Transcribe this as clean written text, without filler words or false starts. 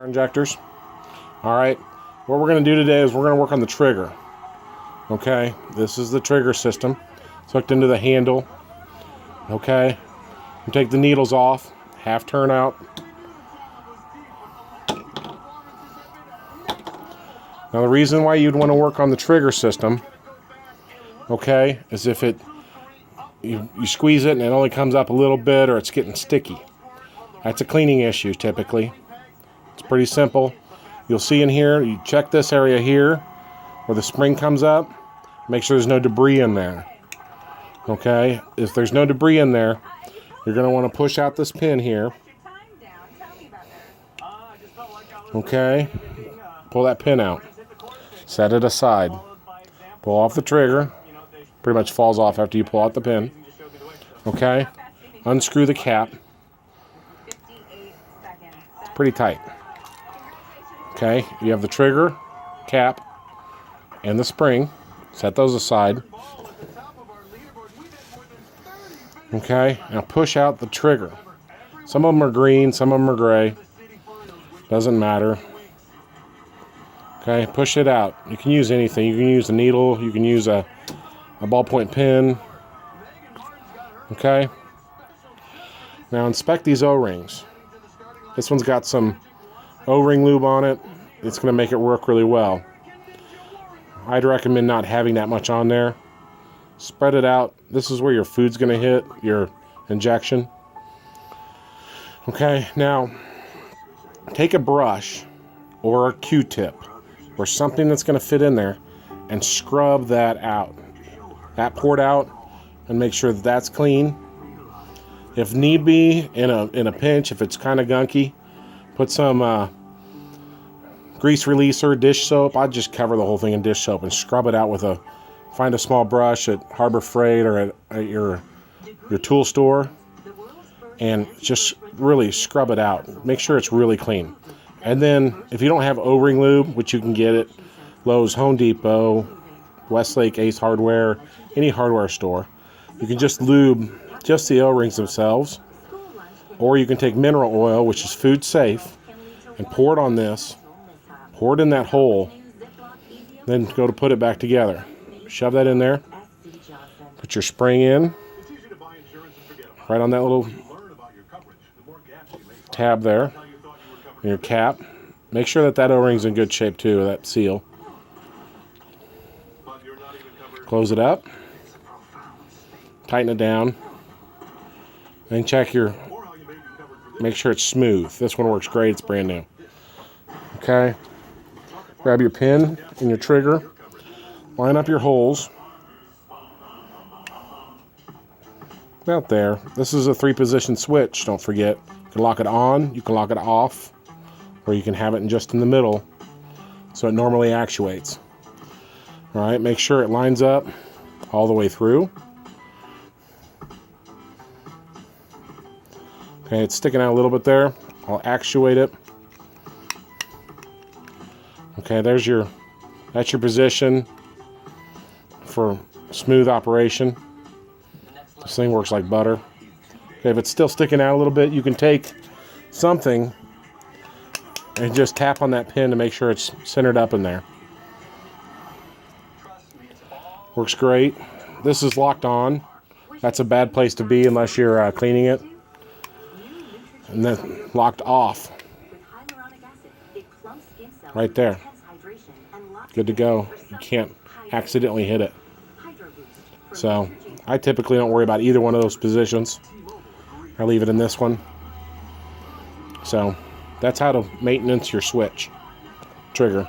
Injectors. All right, what we're going to do today is we're going to work on the trigger. Okay, this is the trigger system. It's hooked into the handle. Okay, you take the needles off, half turn out. Now the reason why you'd want to work on the trigger system, okay, is if you squeeze it and it only comes up a little bit, or it's getting sticky. That's a cleaning issue typically. It's pretty simple. You'll see in here, you check this area here where the spring comes up. Make sure there's no debris in there. Okay, if there's no debris in there, you're going to want to push out this pin here. Okay, pull that pin out. Set it aside. Pull off the trigger. Pretty much falls off after you pull out the pin. Okay, unscrew the cap. It's pretty tight. Okay, you have the trigger, cap, and the spring. Set those aside. Okay, now push out the trigger. Some of them are green, some of them are gray. Doesn't matter. Okay, push it out. You can use anything. You can use a needle, you can use a ballpoint pen. Okay. Now inspect these O-rings. This one's got some O-ring lube on it. It's going to make it work really well. I'd recommend not having that much on there. Spread it out. This is where your food's going to hit, your injection. Okay, now take a brush or a Q-tip or something that's going to fit in there and scrub that out. That poured out, and make sure that that's clean. If need be, in a pinch, if it's kind of gunky, put some grease releaser, dish soap. I'd just cover the whole thing in dish soap and scrub it out with find a small brush at Harbor Freight or at your tool store, and just really scrub it out. Make sure it's really clean. And then if you don't have O-ring lube, which you can get at Lowe's, Home Depot, Westlake, Ace Hardware, any hardware store, you can just lube just the O-rings themselves, or you can take mineral oil, which is food safe, and pour it on this. Pour it in that hole, then go to put it back together. Shove that in there. Put your spring in, right on that little tab there, and your cap. Make sure that O-ring's in good shape too, that seal. Close it up. Tighten it down. Then check make sure it's smooth. This one works great, it's brand new. Okay. Grab your pin and your trigger. Line up your holes. About there. This is a 3-position switch, don't forget. You can lock it on, you can lock it off, or you can have it just in the middle so it normally actuates. Alright, make sure it lines up all the way through. Okay, it's sticking out a little bit there. I'll actuate it. Okay, that's your position for smooth operation. This thing works like butter. Okay, if it's still sticking out a little bit, you can take something and just tap on that pin to make sure it's centered up in there. Works great. This is locked on. That's a bad place to be unless you're cleaning it. And then locked off. Right there. Good to go. You can't accidentally hit it. So I typically don't worry about either one of those positions. I leave it in this one. So that's how to maintenance your switch trigger.